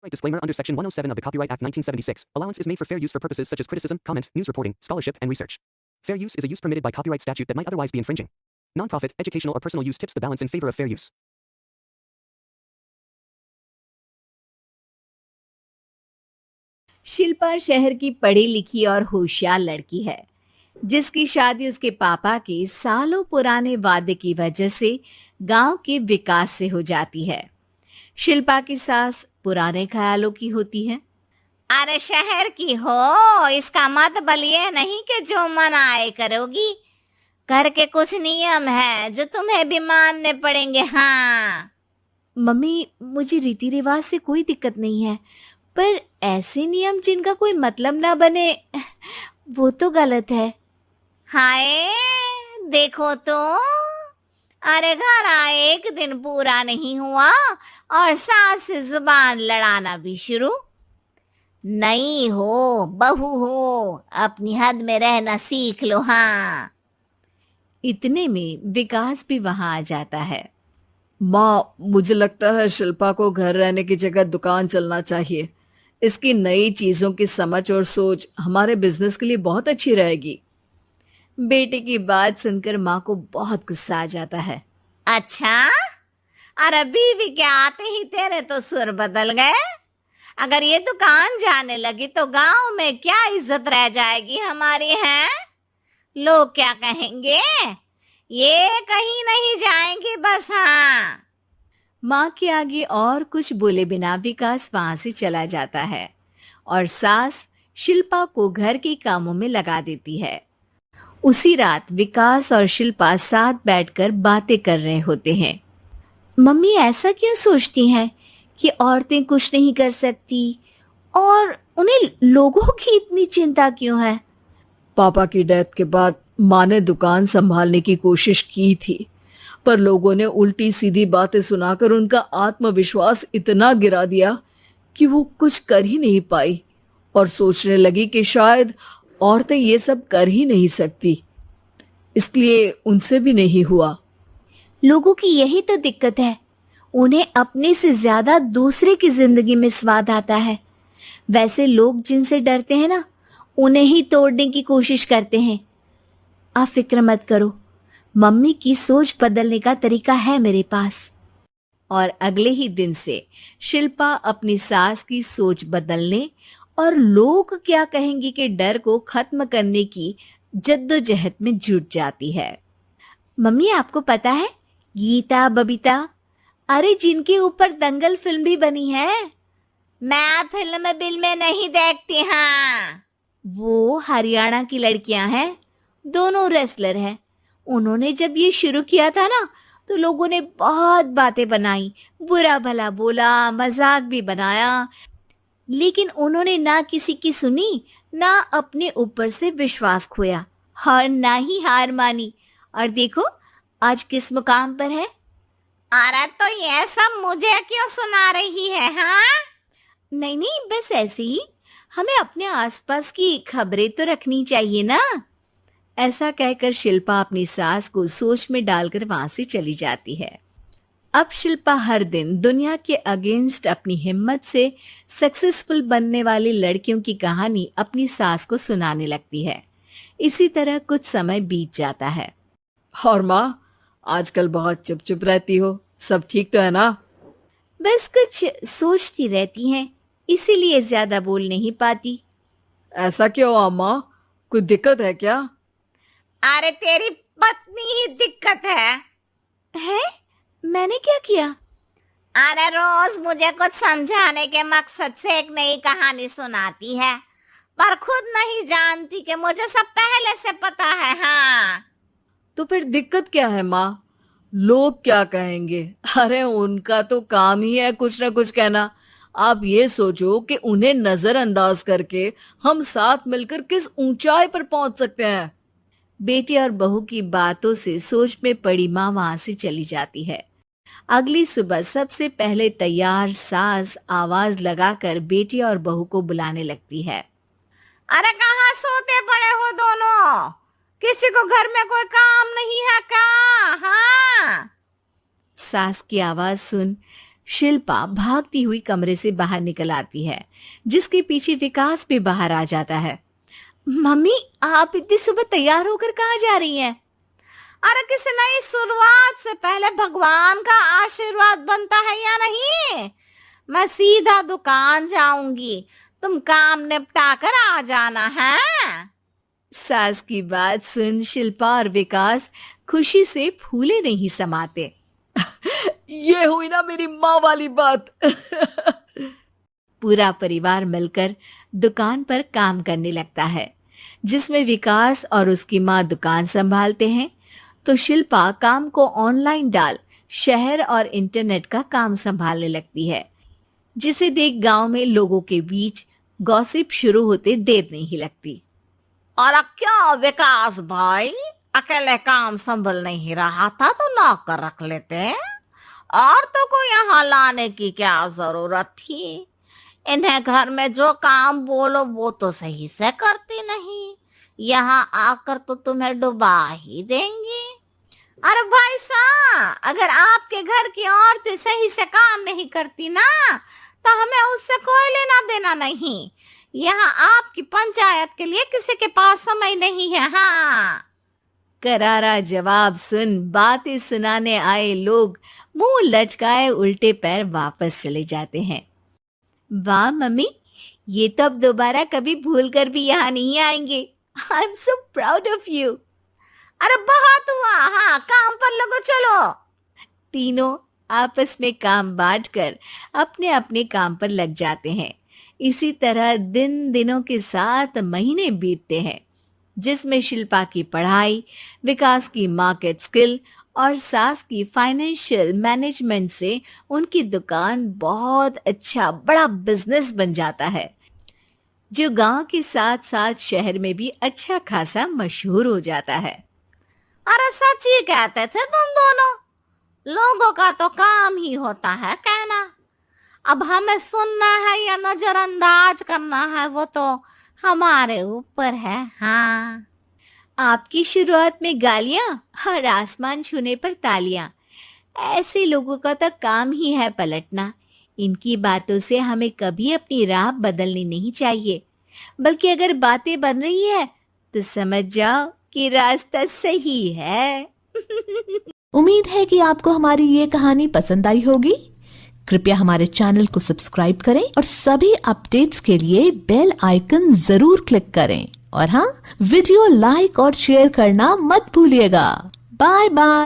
Right disclaimer under Section 107 of the Copyright Act 1976. Allowance is made for fair use for purposes such as criticism, comment, news reporting, scholarship, and research. Fair use is a use permitted by copyright statute that might otherwise be infringing. Nonprofit, educational, or personal use tips the balance in favor of fair use. Shilpa शहर की पढ़ी लिखी और होशियार लड़की है, जिसकी शादी उसके पापा के सालों पुराने वादे की वजह से गांव के विकास से हो जाती है। शिल्पा की सास पुराने ख्यालों की होती है। अरे शहर की हो, इसका मतलब ये नहीं कि जो मन आए करोगी। घर के कुछ नियम है जो तुम्हें भी मानने पड़ेंगे। हाँ मम्मी, मुझे रीति रिवाज से कोई दिक्कत नहीं है, पर ऐसे नियम जिनका कोई मतलब ना बने, वो तो गलत है। हाय देखो तो, अरे घर आए एक दिन पूरा नहीं हुआ और सास से जुबान लड़ाना भी शुरू। नहीं हो, बहू हो, अपनी हद में रहना सीख लो। हाँ इतने में विकास भी वहां आ जाता है। माँ, मुझे लगता है शिल्पा को घर रहने की जगह दुकान चलना चाहिए। इसकी नई चीजों की समझ और सोच हमारे बिजनेस के लिए बहुत अच्छी रहेगी। बेटे की बात सुनकर माँ को बहुत गुस्सा आ जाता है। अच्छा, अरे बीवी के आते ही तेरे तो सुर बदल गए। अगर ये दुकान जाने लगी तो गांव में क्या इज्जत रह जाएगी हमारी। है लोग क्या कहेंगे? ये कहीं नहीं जाएंगे बस। हाँ माँ के आगे और कुछ बोले बिना विकास वहां से चला जाता है और सास शिल्पा को घर के कामों में लगा देती है। उसी रात विकास और शिल्पा साथ बैठकर बातें कर रहे होते हैं। मम्मी ऐसा क्यों सोचती हैं कि औरतें कुछ नहीं कर सकती और उन्हें लोगों की इतनी चिंता क्यों है? पापा की डेथ के बाद माँ ने दुकान संभालने की कोशिश की थी, पर लोगों ने उल्टी सीधी बातें सुनाकर उनका आत्मविश्वास इतना गिरा दिया कि वो कुछ कर ही नहीं पाई और सोचने लगी कि शायद औरतें ये सब कर ही नहीं सकती, इसलिए उनसे भी नहीं हुआ। लोगों की यही तो दिक्कत है, उन्हें अपने से ज्यादा दूसरे की जिंदगी में स्वाद आता है। वैसे लोग जिनसे डरते हैं ना, उन्हें ही तोड़ने की कोशिश करते हैं। आप फिक्र मत करो, मम्मी की सोच बदलने का तरीका है मेरे पास। और अगले ही दिन से शिल्पा अपनी सास की सोच बदलने और लोग क्या कहेंगे के डर को खत्म करने की जद्दोजहद में जुट जाती है। मम्मी, आपको पता है गीता बबीता, अरे जिनके ऊपर दंगल फिल्म भी बनी है। मैं फिल्म बिल में नहीं देखती। हाँ वो हरियाणा की लड़कियां हैं, दोनों रेसलर हैं। उन्होंने जब ये शुरू किया था ना, तो लोगों ने बहुत बातें बनाई, बुरा भला बोला, मजाक भी बनाया, लेकिन उन्होंने ना किसी की सुनी, ना अपने ऊपर से विश्वास खोया और ना ही हार मानी। और देखो आज किस मुकाम पर है। अरे तो ये सब मुझे क्यों सुना रही है? हाँ नहीं नहीं, बस ऐसे ही, हमें अपने आसपास की खबरें तो रखनी चाहिए ना। ऐसा कहकर शिल्पा अपनी सास को सोच में डालकर वहां से चली जाती है। अब शिल्पा हर दिन दुनिया के अगेंस्ट अपनी हिम्मत से सक्सेसफुल बनने वाली लड़कियों की कहानी अपनी सास को सुनाने लगती है। इसी तरह कुछ समय बीत जाता है। और माँ, आजकल बहुत चुप चुप रहती हो, सब ठीक तो है ना? बस कुछ सोचती रहती हैं, इसीलिए ज्यादा बोल नहीं पाती। ऐसा क्यों हुआ माँ, कोई दिक्कत है क्या? अरे तेरी पत्नी ही दिक्कत है। है? मैंने क्या किया? अरे रोज मुझे कुछ समझाने के मकसद से एक नई कहानी सुनाती है, पर खुद नहीं जानती कि मुझे सब पहले से पता है। हाँ तो फिर दिक्कत क्या है माँ? लोग क्या कहेंगे? अरे उनका तो काम ही है कुछ ना कुछ कहना। आप ये सोचो कि उन्हें नजरअंदाज करके हम साथ मिलकर किस ऊंचाई पर पहुंच सकते हैं। बेटी और बहू की बातों से सोच में पड़ी माँ वहां से चली जाती है। अगली सुबह सबसे पहले तैयार सास आवाज लगाकर बेटी और बहू को बुलाने लगती है। अरे कहाँ सोते पड़े हो दोनों? किसी को घर में कोई काम नहीं है क्या? हाँ सास की आवाज सुन शिल्पा भागती हुई कमरे से बाहर निकल आती है, जिसके पीछे विकास भी बाहर आ जाता है। मम्मी, आप इतनी सुबह तैयार होकर कहाँ जा रही हैं? अरे किसी नई शुरुआत से पहले भगवान का आशीर्वाद बनता है या नहीं? मैं सीधा दुकान जाऊंगी, तुम काम निपटा कर आ जाना है। सास की बात सुन शिल्पा और विकास खुशी से फूले नहीं समाते। ये हुई ना मेरी माँ वाली बात। पूरा परिवार मिलकर दुकान पर काम करने लगता है, जिसमें विकास और उसकी माँ दुकान संभालते हैं, तो शिल्पा काम को ऑनलाइन डाल शहर और इंटरनेट का काम संभालने लगती है, जिसे देख गांव में लोगों के बीच गॉसिप शुरू होते देर नहीं लगती। और क्या विकास भाई, अकेले काम संभल नहीं रहा था तो नौकर रख लेते, और तो को यहाँ लाने की क्या जरूरत थी? इन्हें घर में जो काम बोलो वो तो सही से करती नहीं, यहाँ आकर तो तुम्हें डुबा ही देंगी। अरे भाई साहब, अगर आपके घर की औरतें सही से काम नहीं करती ना, तो हमें उससे कोई लेना देना नहीं। यहाँ आपकी पंचायत के लिए किसी के पास समय नहीं है। हाँ, करारा जवाब सुन बातें सुनाने आए लोग मुंह लटकाए उल्टे पैर वापस चले जाते हैं। वाह मम्मी, ये तो अब दोबारा कभी भूल कर भी यहाँ नहीं आएंगे। I am so proud of you. अरे बहुत हुआ, हाँ काम पर लगो चलो। तीनों आपस में काम बांटकर अपने अपने काम पर लग जाते हैं। इसी तरह दिनों के साथ महीने बीतते हैं, जिसमें शिल्पा की पढ़ाई, विकास की मार्केट स्किल और सास की फाइनेंशियल मैनेजमेंट से उनकी दुकान बहुत अच्छा बड़ा बिजनेस बन जाता है, जो गांव के साथ साथ शहर में भी अच्छा खासा मशहूर हो जाता है। अरे सच ही कहते थे तुम दोनों, लोगों का तो काम ही होता है कहना। अब हमें सुनना है या नजरअंदाज करना है वो तो हमारे ऊपर है। हाँ, आपकी शुरुआत में गालियां और आसमान छूने पर तालियां, ऐसे लोगों का तो काम ही है पलटना। इनकी बातों से हमें कभी अपनी राह बदलनी नहीं चाहिए, बल्कि अगर बातें बन रही है तो समझ जाओ कि रास्ता सही है। उम्मीद है कि आपको हमारी ये कहानी पसंद आई होगी। कृपया हमारे चैनल को सब्सक्राइब करें और सभी अपडेट्स के लिए बेल आइकन जरूर क्लिक करें। और हाँ, वीडियो लाइक और शेयर करना मत भूलिएगा। Bye bye.